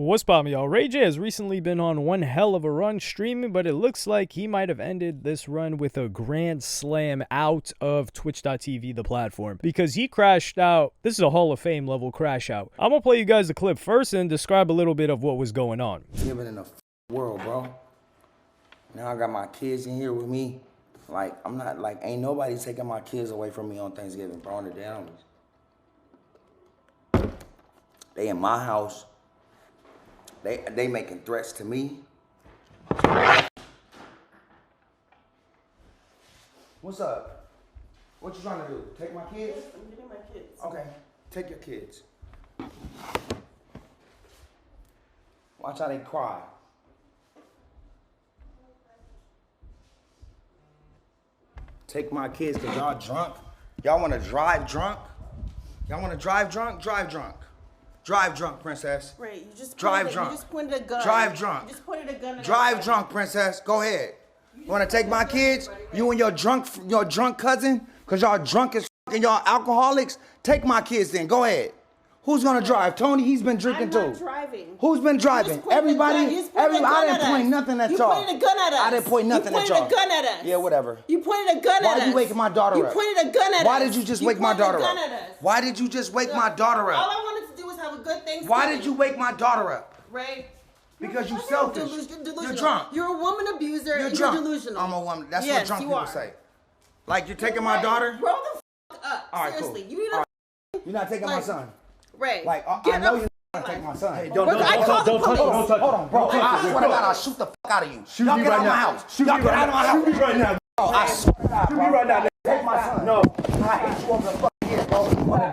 What's poppin', y'all? Ray J has recently been on one hell of a run streaming, but it looks like he might have ended this run with a grand slam out of Twitch.tv, the platform, because he crashed out. This is a Hall of Fame level crash out. I'm gonna play you guys the clip first and describe a little bit of what was going on. Living in a world, bro. Now I got my kids in here with me. Like, I'm not, like, ain't nobody taking my kids away from me on Thanksgiving, bro, on the damn. They in my house. They making threats to me. What's up? What you trying to do? Take my kids? Yes, I'm getting my kids. Okay, take your kids. Watch how they cry. Take my kids because y'all drunk. Y'all want to drive drunk? Y'all want to drive drunk? Drive drunk. Drive drunk, princess. Right, you just drive drunk. You just pointed a gun. Drive drunk. You just pointed a gun. Drive drunk, princess. Go ahead. You want to take my kids? You and your drunk cousin? Because y'all drunk as and y'all alcoholics? Take my kids then. Go ahead. Who's going to drive? Tony, he's been drinking too. I'm not driving. Who's been driving? Everybody? I didn't point nothing at y'all. You pointed a gun at us. I didn't point nothing at y'all. You pointed a gun at us. Yeah, whatever. You pointed a gun at us. Why are you waking my daughter up? You pointed a gun at us. Why did you just wake my daughter up? Why did you just wake my daughter up? All I wanted to do was have a good Thanksgiving. Why did you wake my daughter up? Ray. Because you selfish. You're drunk. You're a woman abuser. You're drunk. drunk. You're delusional. I'm a woman. That's yes, what drunk you people are. say. Like, you're taking my daughter? Grow the up. All right, seriously. cool. You need to. You're not taking my son. Ray. Like, I know you're not take my son. Hey, don't touch him. Hold on, bro. I swear to God, I'll shoot the fuck out of you. Y'all get out of my house. Y'all get out of my house. Shoot me right now. I swear to God, Shoot me right now. Take my son. No. I hate you over the fucking head, bro.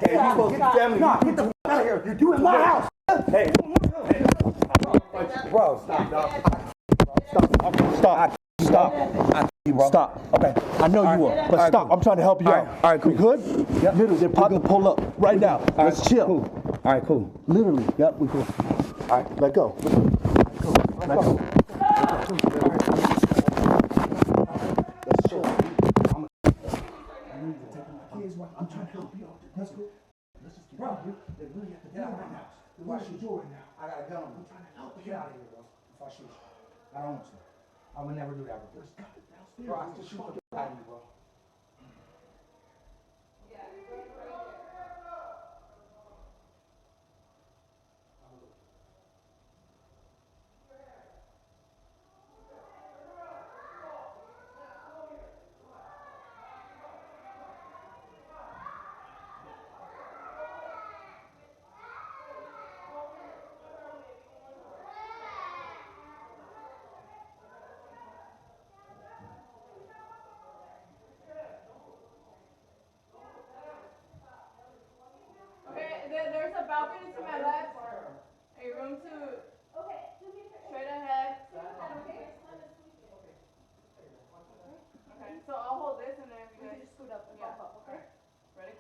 Hey, you supposed to get family. Nah, get the fuck out of here. You're doing my house. Hey. Bro, stop, dog. Stop. Stop. Okay. I know you are, but stop. I'm trying to help you out. All right, cool. We good? Yep. Literally, they're about to pull up right now. Let's chill. Cool. All right, cool. Literally. Yep, we cool. All right, let go. Let go. Let's chill. I'm trying to help you out. That's cool. Let's just get out of here. They really have to get out of my house. What should you do right now? I got a gun. I'm trying to help you. Get out of here, bro. If I shoot you. I don't want to. I would never do that, bro. Bro, I can shoot the fuck out of you, bro. There's a balcony to my left, a room to straight ahead. Okay, so I'll hold this and then you guys just scoot up and pop up, okay? Ready?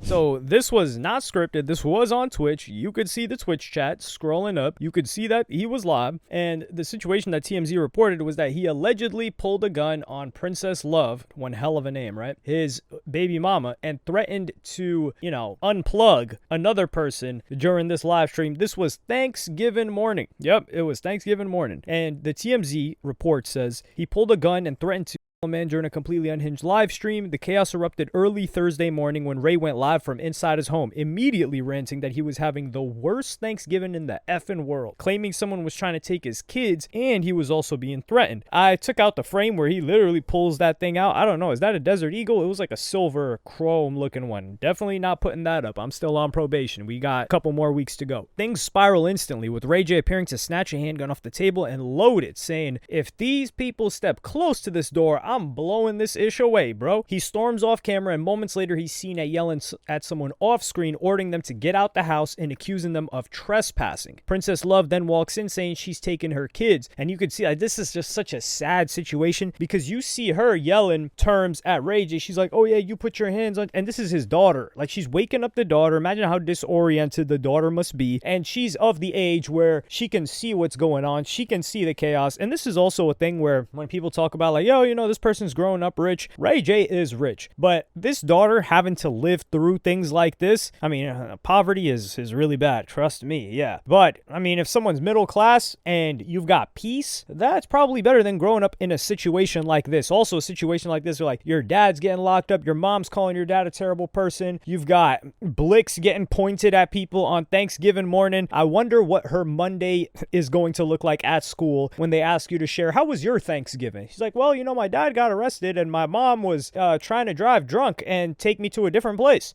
So this was not scripted. This was on Twitch. You could see the Twitch chat scrolling up. You could see that he was live. And the situation that TMZ reported was that he allegedly pulled a gun on Princess Love, one hell of a name, right? His baby mama, and threatened to, unplug another person during this live stream. This was Thanksgiving morning. Yep, it was Thanksgiving morning. And the TMZ report says he pulled a gun and threatened to man during a completely unhinged live stream. The chaos erupted early Thursday morning when Ray went live from inside his home, immediately ranting that he was having the worst Thanksgiving in the effing world, claiming someone was trying to take his kids, and he was also being threatened. I took out the frame where he literally pulls that thing out. I don't know, is that a Desert Eagle? It was like a silver chrome looking one. Definitely not putting that up. I'm still on probation. We got a couple more weeks to go. Things spiral instantly, with Ray J appearing to snatch a handgun off the table and load it, saying, "If these people step close to this door, I'm blowing this ish away, bro. He storms off camera, and moments later, he's seen at yelling at someone off screen, ordering them to get out the house and accusing them of trespassing. Princess Love then walks in saying she's taking her kids. And you can see like, this is just such a sad situation because you see her yelling terms at Ray J. She's like, oh yeah, you put your hands on, and this is his daughter. Like, she's waking up the daughter. Imagine how disoriented the daughter must be. And she's of the age where she can see what's going on. She can see the chaos. And this is also a thing where when people talk about like, yo, you know, this person's growing up rich. Ray J is rich. But this daughter having to live through things like this, I mean, poverty is really bad. Trust me. Yeah. But I mean, if someone's middle class and you've got peace, that's probably better than growing up in a situation like this. Also, a situation like this where like your dad's getting locked up, your mom's calling your dad a terrible person, you've got Blix getting pointed at people on Thanksgiving morning. I wonder what her Monday is going to look like at school when they ask you to share, how was your Thanksgiving? She's like, well, you know, my dad got arrested and my mom was trying to drive drunk and take me to a different place.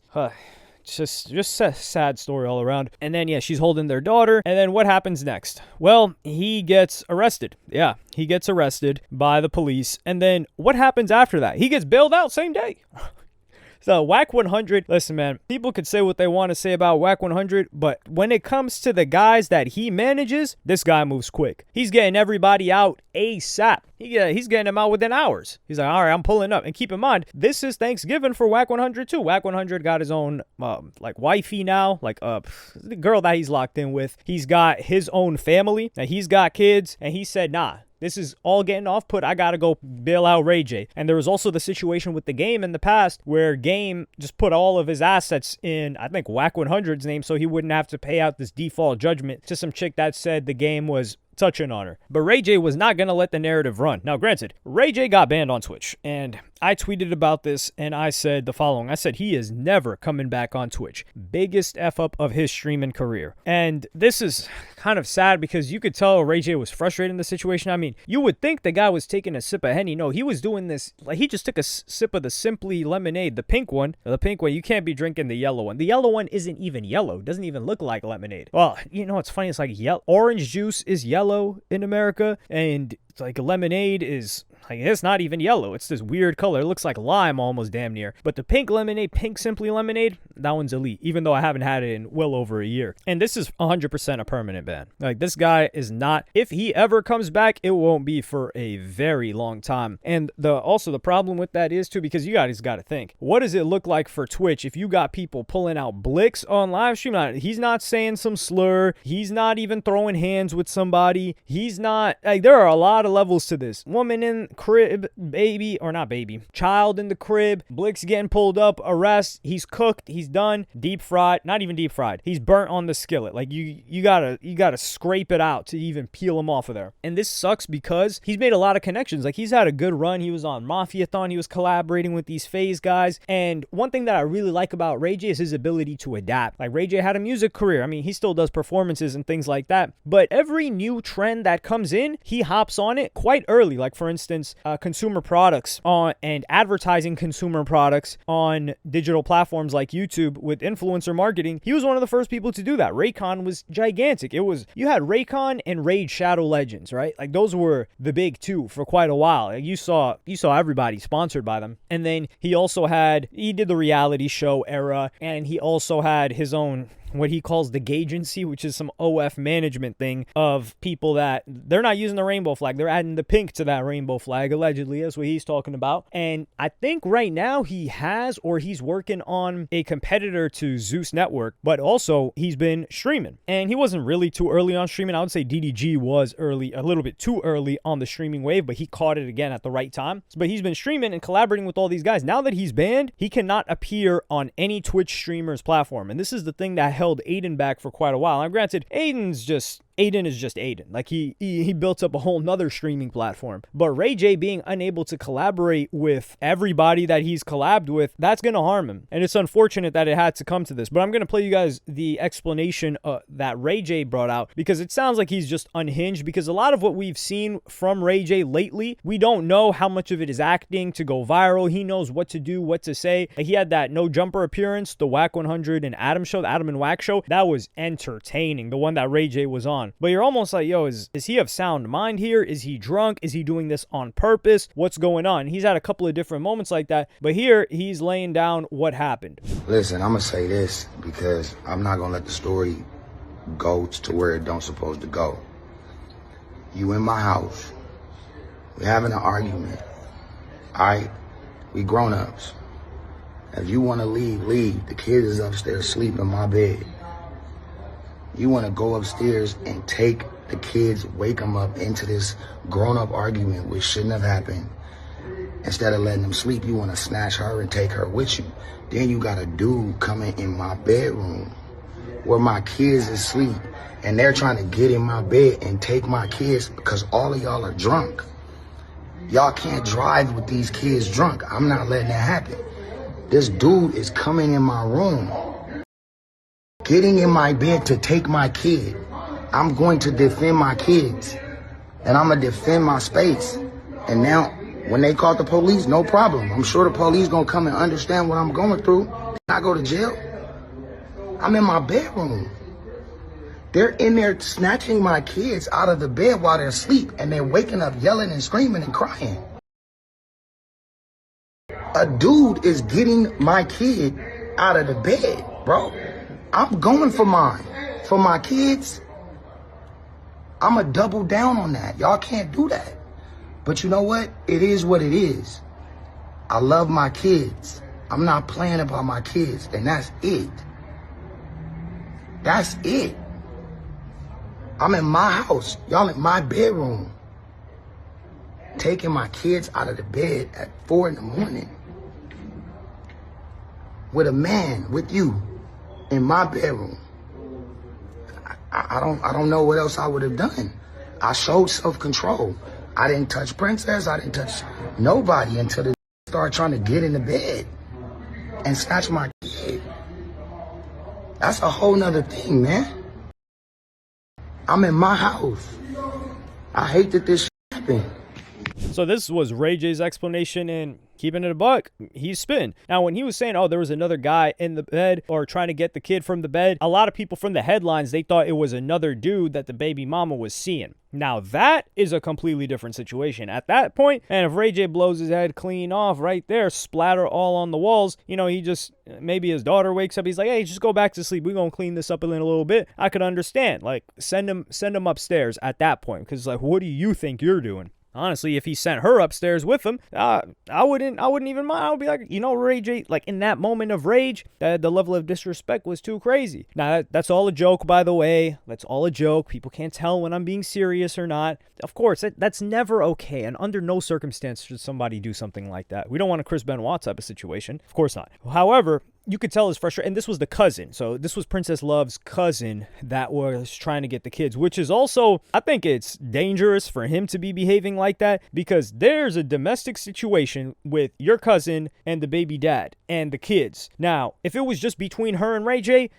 Just a sad story all around. And then, yeah, she's holding their daughter. And then what happens next? Well, he gets arrested. Yeah, he gets arrested by the police. And then what happens after that? He gets bailed out same day. So Whack 100, listen, man, people could say what they want to say about Whack 100, but when it comes to the guys that he manages, this guy moves quick. He's getting everybody out ASAP. He's getting them out within hours. He's like, all right, I'm pulling up. And keep in mind, this is Thanksgiving for Whack 100 too. Whack 100 got his own, like, wifey now, like, the girl that he's locked in with. He's got his own family, and he's got kids, and he said, nah. This is all getting off put. I got to go bail out Ray J. And there was also the situation with the Game in the past where Game just put all of his assets in, I think, Whack 100's name so he wouldn't have to pay out this default judgment to some chick that said the Game was touching on her. But Ray J was not going to let the narrative run. Now, granted, Ray J got banned on Twitch, and I tweeted about this, and I said the following. I said he is never coming back on Twitch. Biggest F-up of his streaming career. And this is kind of sad because you could tell Ray J was frustrated in the situation. I mean, you would think the guy was taking a sip of Henny. No, he was doing this, like he just took a sip of the Simply Lemonade, the pink one. The pink one, you can't be drinking the yellow one. The yellow one isn't even yellow. It doesn't even look like lemonade. Well, you know what's funny? It's like orange juice is yellow in America, and like lemonade is like, it's not even yellow. It's this weird color. It looks like lime almost damn near. But the pink lemonade, pink Simply Lemonade, that one's elite, even though I haven't had it in well over a year. And this is 100% a permanent ban. Like, this guy is not, if he ever comes back, it won't be for a very long time. And also the problem with that is too, because you guys got to think, what does it look like for Twitch if you got people pulling out Blix on live stream? He's not saying some slur. He's not even throwing hands with somebody. He's not, like, there are a lot of levels to this. Woman in crib, baby, or not baby, child in the crib, Blix getting pulled up, arrest, he's cooked, he's done, deep fried, not even deep fried, he's burnt on the skillet. Like, you gotta scrape it out to even peel him off of there. And this sucks because he's made a lot of connections. Like, he's had a good run. He was on Mafiathon, he was collaborating with these FaZe guys. And one thing that I really like about Ray J is his ability to adapt. Like, Ray J had a music career. I mean, he still does performances and things like that, but every new trend that comes in, he hops on it quite early. Like, for instance, consumer products on and advertising consumer products on digital platforms like YouTube with influencer marketing. He was one of the first people to do that. Raycon was gigantic. You had Raycon and Raid Shadow Legends, right? Like, those were the big two for quite a while. Like, you saw everybody sponsored by them. And then he did the reality show era, and he also had his own, what he calls the Gagency, which is some OF management thing of people that they're not using the rainbow flag. They're adding the pink to that rainbow flag, allegedly. That's what he's talking about. And I think right now he's working on a competitor to Zeus Network, but also he's been streaming. And he wasn't really too early on streaming. I would say DDG was early, a little bit too early on the streaming wave, but he caught it again at the right time. But he's been streaming and collaborating with all these guys. Now that he's banned, he cannot appear on any Twitch streamer's platform. And this is the thing that held Aiden back for quite a while. Now, granted, Aiden is just Aiden. Like, he built up a whole nother streaming platform. But Ray J being unable to collaborate with everybody that he's collabed with, that's going to harm him. And it's unfortunate that it had to come to this. But I'm going to play you guys the explanation that Ray J brought out, because it sounds like he's just unhinged, because a lot of what we've seen from Ray J lately, we don't know how much of it is acting to go viral. He knows what to do, what to say. He had that No Jumper appearance, the Whack 100 and Adam show, the Adam and Whack show. That was entertaining, the one that Ray J was on. on. But you're almost like, yo, is he of sound mind here? Is he drunk? Is he doing this on purpose? What's going on? He's had a couple of different moments like that, but here he's laying down what happened. Listen, I'm gonna say this because I'm not gonna let the story go to where it don't supposed to go. You in my house, we having an argument. All right, we grown-ups. If you want to leave, leave. The kids is upstairs sleeping in my bed. You want to go upstairs and take the kids, wake them up into this grown-up argument which shouldn't have happened. Instead of letting them sleep, you want to snatch her and take her with you. Then you got a dude coming in my bedroom where my kids is asleep, and they're trying to get in my bed and take my kids because all of y'all are drunk. Y'all can't drive with these kids drunk. I'm not letting that happen. This dude is coming in my room, getting in my bed to take my kid. I'm going to defend my kids, and I'm going to defend my space. And now, when they call the police, no problem. I'm sure the police going to come and understand what I'm going through. Can I go to jail? I'm in my bedroom. They're in there snatching my kids out of the bed while they're asleep, and they're waking up yelling and screaming and crying. A dude is getting my kid out of the bed, bro. I'm going for mine. For my kids, I'm going to double down on that. Y'all can't do that. But you know what? It is what it is. I love my kids. I'm not playing about my kids, and that's it. That's it. I'm in my house. Y'all in my bedroom. Taking my kids out of the bed at 4 in the morning. With a man, with you, in my bedroom. I don't know what else I would have done. I showed self-control. I didn't touch Princess. I didn't touch nobody until they started trying to get in the bed and snatch my kid. That's a whole nother thing, man. I'm in my house. I hate that this shit happened. So this was Ray J's explanation, and keeping it a buck, he's spitting. Now, when he was saying, oh, there was another guy in the bed or trying to get the kid from the bed, a lot of people from the headlines, they thought it was another dude that the baby mama was seeing. Now, that is a completely different situation. At that point, and if Ray J blows his head clean off right there, splatter all on the walls, you know, he just, maybe his daughter wakes up, he's like, hey, just go back to sleep. We're going to clean this up in a little bit. I could understand. Like, send him upstairs at that point, because, like, what do you think you're doing? Honestly, if he sent her upstairs with him, I wouldn't even mind. I would be like, you know, Ray J, like in that moment of rage, the level of disrespect was too crazy. Now, that's all a joke, by the way. That's all a joke. People can't tell when I'm being serious or not. Of course, that's never okay. And under no circumstance should somebody do something like that. We don't want a Chris Benoit type of situation. Of course not. However, you could tell his frustration, and this was the cousin. So this was Princess Love's cousin that was trying to get the kids, which is also, I think it's dangerous for him to be behaving like that, because there's a domestic situation with your cousin and the baby dad and the kids. Now, if it was just between her and Ray J,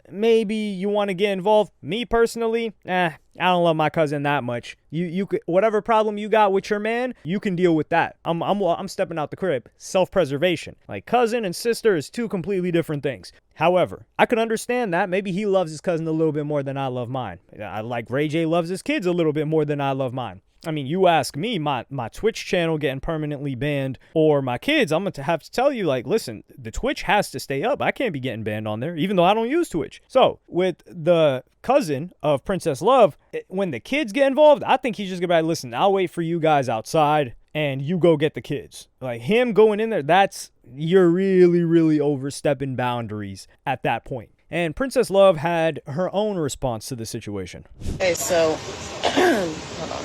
maybe you want to get involved. Me personally, I don't love my cousin that much. You could, whatever problem you got with your man, you can deal with that. I'm stepping out the crib. Self-preservation. Like, cousin and sister is two completely different things. However, I could understand that. Maybe he loves his cousin a little bit more than I love mine. I like Ray J loves his kids a little bit more than I love mine. I mean, you ask me, my Twitch channel getting permanently banned, or my kids, I'm going to have to tell you, like, listen, the Twitch has to stay up. I can't be getting banned on there, even though I don't use Twitch. So, with the cousin of Princess Love, when the kids get involved, I think he's just going to be like, listen, I'll wait for you guys outside, and you go get the kids. Like, him going in there, you're really, really overstepping boundaries at that point. And Princess Love had her own response to the situation. Okay, so, hold on.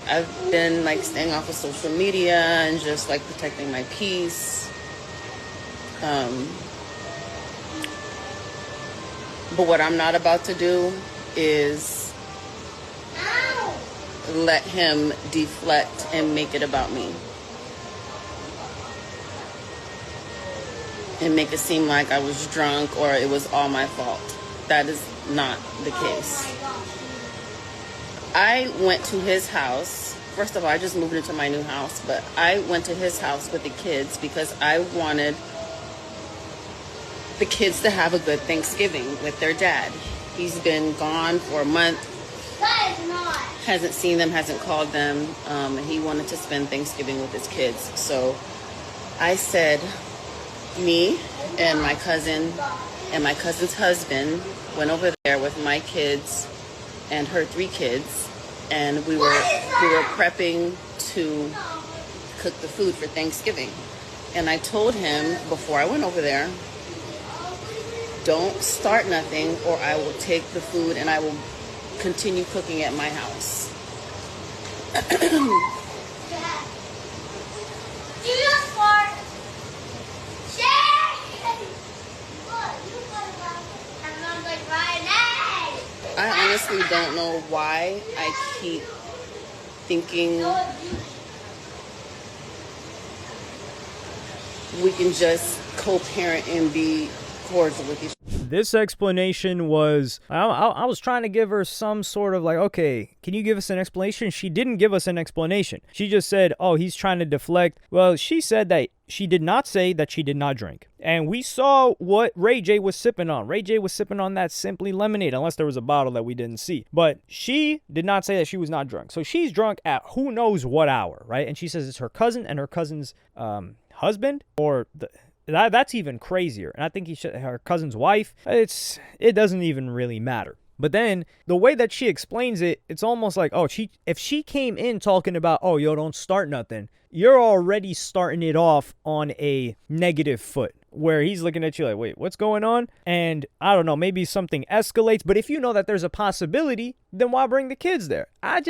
I've been like staying off of social media and just like protecting my peace. But what I'm not about to do is let him deflect and make it about me. And make it seem like I was drunk or it was all my fault. That is not the case. I went to his house. First of all, I just moved into my new house, but I went to his house with the kids because I wanted the kids to have a good Thanksgiving with their dad. He's been gone for a month. Hasn't seen them, hasn't called them. And he wanted to spend Thanksgiving with his kids. So I said, me and my cousin and my cousin's husband went over there with my kids and her 3 kids, and we were prepping to cook the food for Thanksgiving. And I told him before I went over there, don't start nothing or I will take the food and I will continue cooking at my house. I honestly don't know why I keep thinking we can just co-parent and be cordial with each other. This explanation was, I was trying to give her some sort of like, okay, can you give us an explanation? She didn't give us an explanation. She just said, oh, he's trying to deflect. Well, she said that she did not say that she did not drink. And we saw what Ray J was sipping on. Ray J was sipping on that Simply Lemonade, unless there was a bottle that we didn't see. But she did not say that she was not drunk. So she's drunk at who knows what hour, right? And she says it's her cousin and her cousin's husband, or that's even crazier. And I think her cousin's wife. It doesn't even really matter. But then the way that she explains it, it's almost like, oh, if she came in talking about, oh, yo, don't start nothing, you're already starting it off on a negative foot where he's looking at you like, wait, what's going on? And I don't know, maybe something escalates. But if you know that there's a possibility, then why bring the kids there? I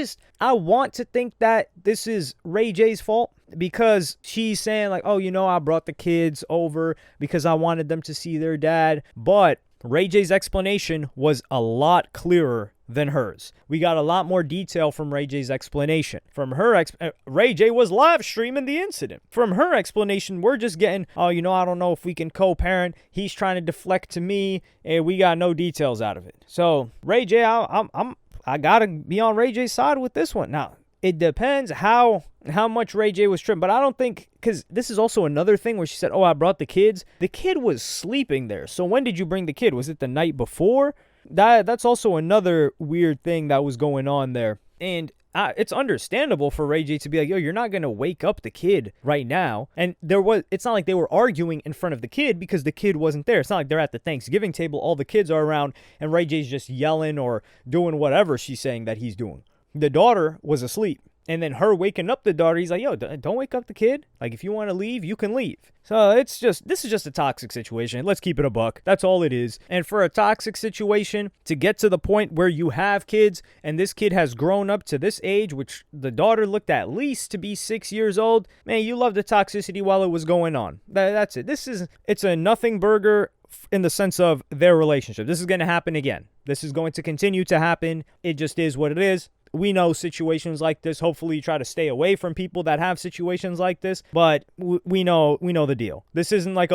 want to think that this is Ray J's fault, because she's saying like, oh, I brought the kids over because I wanted them to see their dad. But Ray J's explanation was a lot clearer than hers. We got a lot more detail from Ray J's explanation. From her, Ray J was live streaming the incident. From her explanation, we're just getting, oh, I don't know if we can co-parent. He's trying to deflect to me, and we got no details out of it. So Ray J, I gotta be on Ray J's side with this one. Now, it depends how much Ray J was tripping, but I don't think, because this is also another thing where she said, oh, I brought the kids. The kid was sleeping there. So when did you bring the kid? Was it the night before? That's also another weird thing that was going on there. And it's understandable for Ray J to be like, yo, you're not going to wake up the kid right now. And it's not like they were arguing in front of the kid because the kid wasn't there. It's not like they're at the Thanksgiving table, all the kids are around, and Ray J's just yelling or doing whatever she's saying that he's doing. The daughter was asleep. And then her waking up the daughter, he's like, yo, don't wake up the kid. Like, if you want to leave, you can leave. So this is just a toxic situation. Let's keep it a buck. That's all it is. And for a toxic situation, to get to the point where you have kids and this kid has grown up to this age, which the daughter looked at least to be 6 years old, man, you love the toxicity while it was going on. That's it. It's a nothing burger in the sense of their relationship. This is going to happen again. This is going to continue to happen. It just is what it is. We know situations like this. Hopefully you try to stay away from people that have situations like this, but we know the deal. This isn't like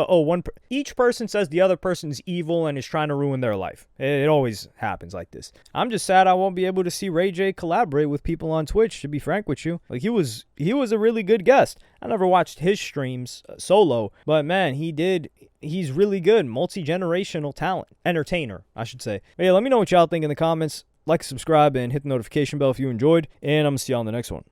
each person says the other person's evil and is trying to ruin their life. It always happens like this. I'm just sad I won't be able to see Ray J collaborate with people on Twitch, to be frank with you. Like, he was a really good guest. I never watched his streams solo, but man, he's really good. Multi-generational talent. Entertainer, I should say. But yeah, let me know what y'all think in the comments. Like, subscribe, and hit the notification bell if you enjoyed. And I'm going to see y'all in the next one.